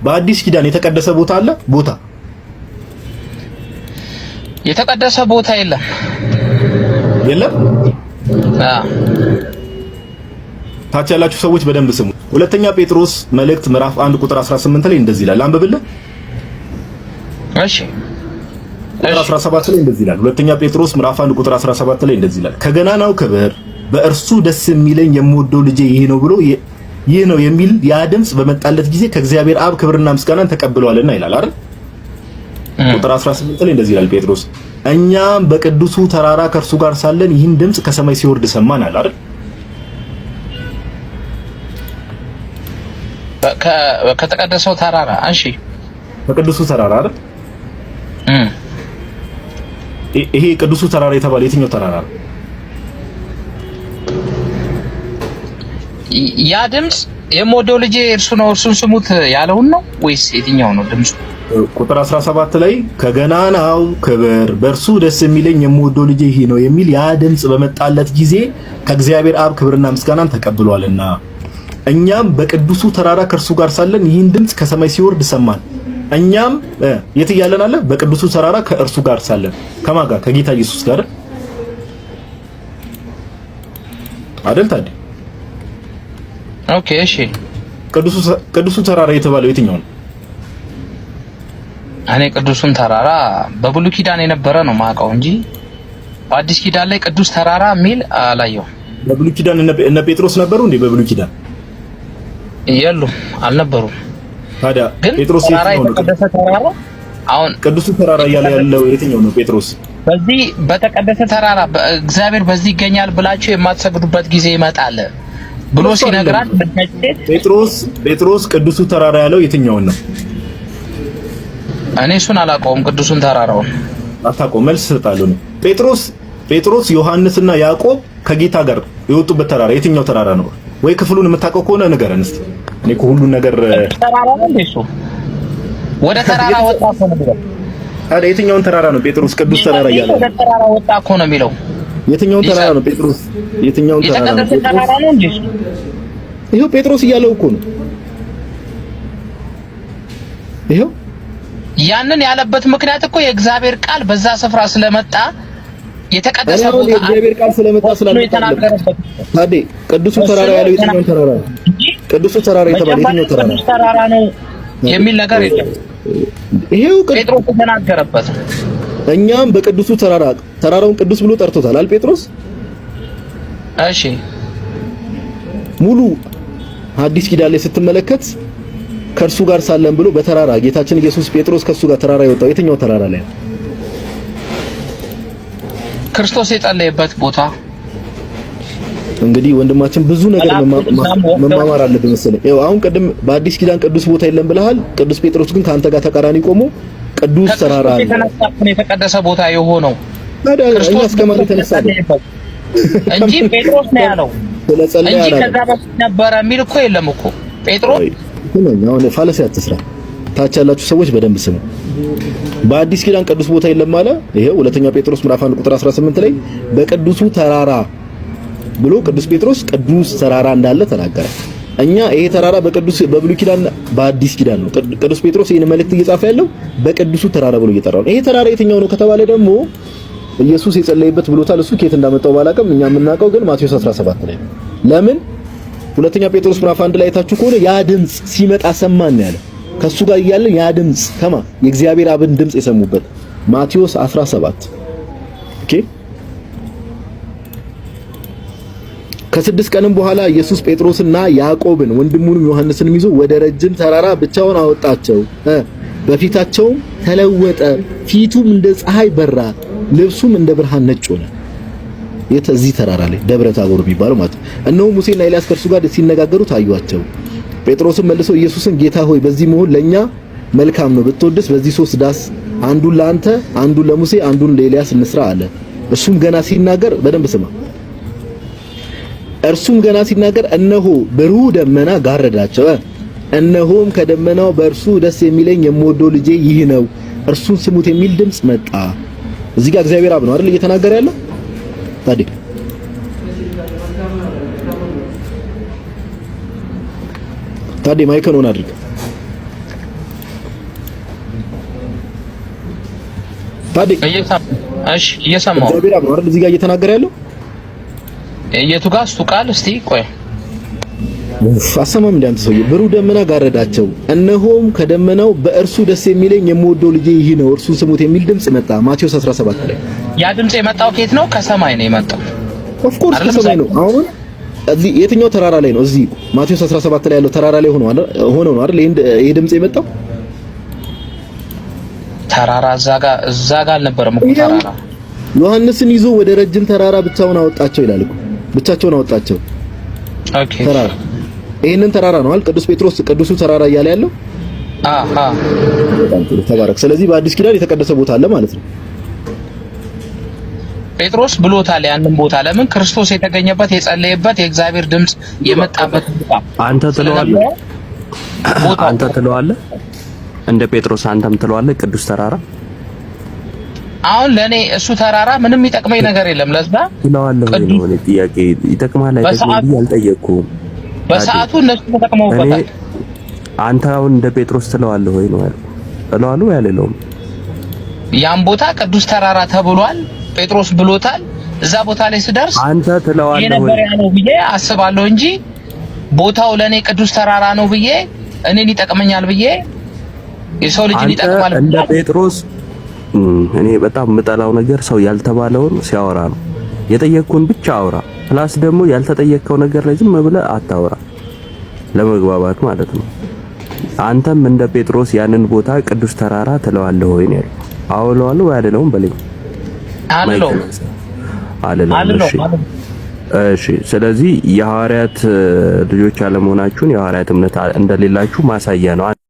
በአዲስ ኪዳን የተቀደሰ ቦታ አለ? ቦታ የተቀደሰ ቦታ የለም። የለም? ታች ያላችሁ ሰዎች በደንብ ስሙ። ሁለተኛ ጴጥሮስ መልእክት ምዕራፍ 1 ቁጥር 18 ላይ እንደዚህ ይላል። አንብብልህ። እሺ ቁጥር 17 ላይ እንደዚህ ይላል። ሁለተኛ ጴጥሮስ ምዕራፍ 1 ቁጥር 17 ላይ እንደዚህ ይላል። ከገናናው ክብር በእርሱ ደስ የሚለኝ የምወደው ልጄ ይህ ነው ብሎ ይህ ነው የሚል ያ ድምጽ በመጣለት ጊዜ ከእግዚአብሔር አብ ክብርና ምስጋናን ተቀብለዋልና ይላል አይደል? ቁጥር 18 ላይ እንደዚህ ይላል ጴጥሮስ፣ እኛም በቅዱሱ ተራራ ከእርሱ ጋር ሳለን ይህን ድምጽ ከሰማይ ሲወርድ ሰማን አለ አይደል? ከተቀደሰው ተራራ እሺ፣ ከቅዱሱ ተራራ አይደል? ይሄ ቅዱሱ ተራራ የተባለ የትኛው ተራራ ነው? ያ ድምጽ የምወደው ልጄ እርሱ ነው እርሱን ስሙት ያለውን ነው ወይስ የትኛው ነው ድምጹ? ቁጥር 17 ላይ ከገናናው ክብር በእርሱ ደስ የሚለኝ የምወደው ልጄ ይሄ ነው የሚል ያ ድምጽ በመጣለት ጊዜ ከእግዚአብሔር አብ ክብርና ምስጋናን ተቀብሏልና እኛም በቅዱሱ ተራራ ከእርሱ ጋር ሳለን ይህን ድምጽ ከሰማይ ሲወርድ ሰማን። እኛም የት እያለን አለ? በቅዱሱ ተራራ ከእርሱ ጋር ሳለን። ከማን ጋር? ከጌታ ኢየሱስ ጋር አይደል ታዲያ? ኦኬ እሺ። ቅዱሱ ተራራ የተባለው የትኛው ነው? እኔ ቅዱሱን ተራራ በብሉይ ኪዳን የነበረ ነው ማውቀው እንጂ በአዲስ ኪዳን ላይ ቅዱስ ተራራ የሚል አላየው። በብሉይ ኪዳን እነ ጴጥሮስ ነበሩ እንዴ? በብሉይ ኪዳን የሉም፣ አልነበሩም። ታዲያ ጴጥሮስ የትኛው ነው? ቅዱስ ተራራ አሁን ቅዱስ ተራራ እያለ ያለው የትኛው ነው? ጴጥሮስ በዚህ በተቀደሰ ተራራ እግዚአብሔር በዚህ ይገኛል ብላችሁ የማትሰግዱበት ጊዜ ይመጣል ብሎ ሲነግራት ጴጥሮስ ቅዱሱ ተራራ ያለው የትኛውን ነው? እኔ እሱን አላውቀውም። ቅዱሱን ተራራውን አታውቀውም? መልስ እሰጣለሁ ነው። ጴጥሮስ ዮሐንስና ያዕቆብ ከጌታ ጋር የወጡበት ተራራ የትኛው ተራራ ነው? ወይ ክፍሉን የምታውቀው ከሆነ ንገረን እስቲ። እኔ እኮ ሁሉን ነገር ተራራ ነው እንዴ? እሱ ወደ ተራራ ወጣ እኮ ነው የሚለው። ታዲያ የትኛውን ተራራ ነው ጴጥሮስ ቅዱስ ተራራ እያለ? ወደ ተራራ ወጣ እኮ ነው የሚለው። የትኛውን ተራራ ነው ጴጥሮስ? የትኛውን ተራራ ነው? የተቀደሰ ተራራ ነው እንዴ? ይሄው ጴጥሮስ እያለው እኮ ነው። ይሄው ያንን ያለበት ምክንያት እኮ የእግዚአብሔር ቃል በዛ ስፍራ ስለመጣ የተቀደሰ ቦታ የእግዚአብሔር ቃል ስለመጣ ስላልተናገረበት። ታዲያ ቅዱሱ ተራራ ያለው የትኛው ተራራ ነው? ቅዱሱ ተራራ የተባለው የትኛው ተራራ ነው? ተራራ ነው የሚል ነገር የለም። ይሄው ጴጥሮስ የተናገረበት። እኛም በቅዱሱ ተራራውን ቅዱስ ብሎ ጠርቶታል አል ጴጥሮስ። እሺ ሙሉ አዲስ ኪዳን ላይ ስትመለከት ከእርሱ ጋር ሳለን ብሎ በተራራ ጌታችን ኢየሱስ ጴጥሮስ ከእሱ ጋር ተራራ የወጣው የትኛው ተራራ ላይ ነው? ክርስቶስ የጸለየበት ቦታ። እንግዲህ ወንድማችን ብዙ ነገር መማማር አለብን መሰለኝ። ይኸው አሁን ቅድም በአዲስ ኪዳን ቅዱስ ቦታ የለም ብለሃል። ቅዱስ ጴጥሮስ ግን ከአንተ ጋር ተቃራኒ ቆሞ ቅዱስ ተራራ አለ። የተቀደሰ ቦታ የሆነው ክርስቶስ ከማን የተነሳ እንጂ ጴጥሮስ ነው ያለው እንጂ ከዛ በፊት ነበረ የሚል እኮ የለም እኮ ጴጥሮስ። አሁን ፋለሲ አትስራ። ታች ያላችሁ ሰዎች በደንብ ስሙ። በአዲስ ኪዳን ቅዱስ ቦታ የለም አለ። ይሄው ሁለተኛ ጴጥሮስ ምዕራፍ 1 ቁጥር 18 ላይ በቅዱሱ ተራራ ብሎ ቅዱስ ጴጥሮስ ቅዱስ ተራራ እንዳለ ተናገረ። እኛ ይሄ ተራራ በብሉይ ኪዳን በአዲስ ኪዳን ነው። ቅዱስ ጴጥሮስ ይሄን መልእክት እየጻፈ ያለው በቅዱሱ ተራራ ብሎ እየጠራው ነው። ይሄ ተራራ የትኛው ነው ከተባለ ደግሞ ኢየሱስ የጸለየበት ብሎታል። እሱ ከየት እንዳመጣው ባላቀም እኛ የምናውቀው ግን ማቴዎስ 17 ላይ ነው። ለምን ሁለተኛ ጴጥሮስ ምዕራፍ 1 ላይ ታችሁ ከሆነ ያ ድምጽ ሲመጣ ሰማን ያለ ከሱ ጋር እያለ ያ ድምጽ የእግዚአብሔር አብን ድምጽ የሰሙበት ማቴዎስ 17 ኦኬ። ከ6 ቀንም በኋላ ኢየሱስ ጴጥሮስና ያዕቆብን ወንድሙንም ዮሐንስንም ይዞ ወደ ረጅም ተራራ ብቻውን አወጣቸው። በፊታቸውም ተለወጠ፣ ፊቱም እንደ ፀሐይ በራ፣ ልብሱም እንደ ብርሃን ነጭ ሆነ። እዚህ ተራራ ላይ ደብረ ታቦር የሚባለው ማለት ነው። እነሆ ሙሴና ኤልያስ ከእርሱ ጋር ሲነጋገሩ ታዩአቸው። ጴጥሮስም መልሶ ኢየሱስን ጌታ ሆይ በዚህ መሆን ለኛ መልካም ነው። ብትወድስ በዚህ 3 ዳስ አንዱን ለአንተ፣ አንዱን ለሙሴ፣ አንዱን ለኤልያስ እንስራ አለ። እርሱም ገና ሲናገር እነሆ ብሩህ ደመና ጋረዳቸው። እነሆም ከደመናው በእርሱ ደስ የሚለኝ የምወደው ልጄ ይህ ነው እርሱን ስሙት የሚል ድምጽ መጣ። እዚህ ጋር እግዚአብሔር አብ ነው አይደል እየተናገረ ያለው? ታዲያ ማይክን ኦን አድርግ። ታዲያ እሺ እየሰማሁ እግዚአብሔር አብ ነው አይደል እዚህ ጋር እየተናገረ ያለው የቱ ጋር እስቱ ቃል እስቲ ቆይ አሰማም እንደ አንተ ሰውዬ ብሩህ ደመና ጋረዳቸው እነሆም ከደመናው በእርሱ ደስ የሚለኝ የምወደው ልጄ ይህ ነው እርሱን ስሙት የሚል ድምጽ መጣ። ማቴዎስ 17 ላይ ያ ድምጽ የመጣው ከየት ነው? ከሰማይ ነው የመጣው። ኦፍ ኮርስ ከሰማይ ነው። አሁን እዚህ የትኛው ተራራ ላይ ነው? እዚህ ማቴዎስ 17 ላይ ያለው ተራራ ላይ ሆኖ ነው አይደል ይሄ ድምጽ የመጣው? ተራራ እዛ ጋር አልነበረም እኮ ተራራ። ዮሐንስን ይዞ ወደ ረጅም ተራራ ብቻውን አወጣቸው ይላል እኮ ብቻቸውን አወጣቸው። ኦኬ ተራራ ይሄንን ተራራ ነው አይደል ቅዱስ ጴጥሮስ ቅዱሱ ተራራ እያለ ያለው? አሃ ተባረክ። ስለዚህ በአዲስ ኪዳን የተቀደሰ ቦታ አለ ማለት ነው። ጴጥሮስ ብሎታል ያንን ቦታ። ለምን? ክርስቶስ የተገኘበት የጸለየበት የእግዚአብሔር ድምጽ የመጣበት ቦታ። አንተ ትለዋለህ እንደ ጴጥሮስ አንተም ትለዋለህ ቅዱስ ተራራ። አሁን ለኔ እሱ ተራራ ምንም የሚጠቅመኝ ነገር የለም። ለዛ ትለዋለህ ወይ ነው እኔ ጥያቄ ይጠቅማል አይጠቅምም አልጠየቅኩም። በሰዓቱ እነሱ ተጠቅመውበታል። አንተ አሁን እንደ ጴጥሮስ ትለዋለህ ወይ ነው ያልኩህ። ትለዋለህ ወይ አልለውም? ያን ቦታ ቅዱስ ተራራ ተብሏል። ጴጥሮስ ብሎታል። እዛ ቦታ ላይ ስደርስ አንተ ትለዋለህ ወይ ነው ብዬ አስባለሁ እንጂ ቦታው ለኔ ቅዱስ ተራራ ነው ብዬ እኔን ይጠቅመኛል ብዬ የሰው ልጅ ይጠቅማል እንደ ጴጥሮስ እኔ በጣም የምጠላው ነገር ሰው ያልተባለውን ሲያወራ ነው። የጠየቅኩን ብቻ አውራ። ፕላስ ደግሞ ያልተጠየቀው ነገር ላይ ዝም ብለህ አታውራ፣ ለመግባባት ማለት ነው። አንተም እንደ ጴጥሮስ ያንን ቦታ ቅዱስ ተራራ ትለዋለህ ወይ ነው ያልኩህ። አዎ እለዋለሁ ወይ አይደለም በለኝ። አልለውም። እሺ ስለዚህ የሐዋርያት ልጆች አለመሆናችሁን የሐዋርያት እምነት እንደሌላችሁ ማሳያ ነው።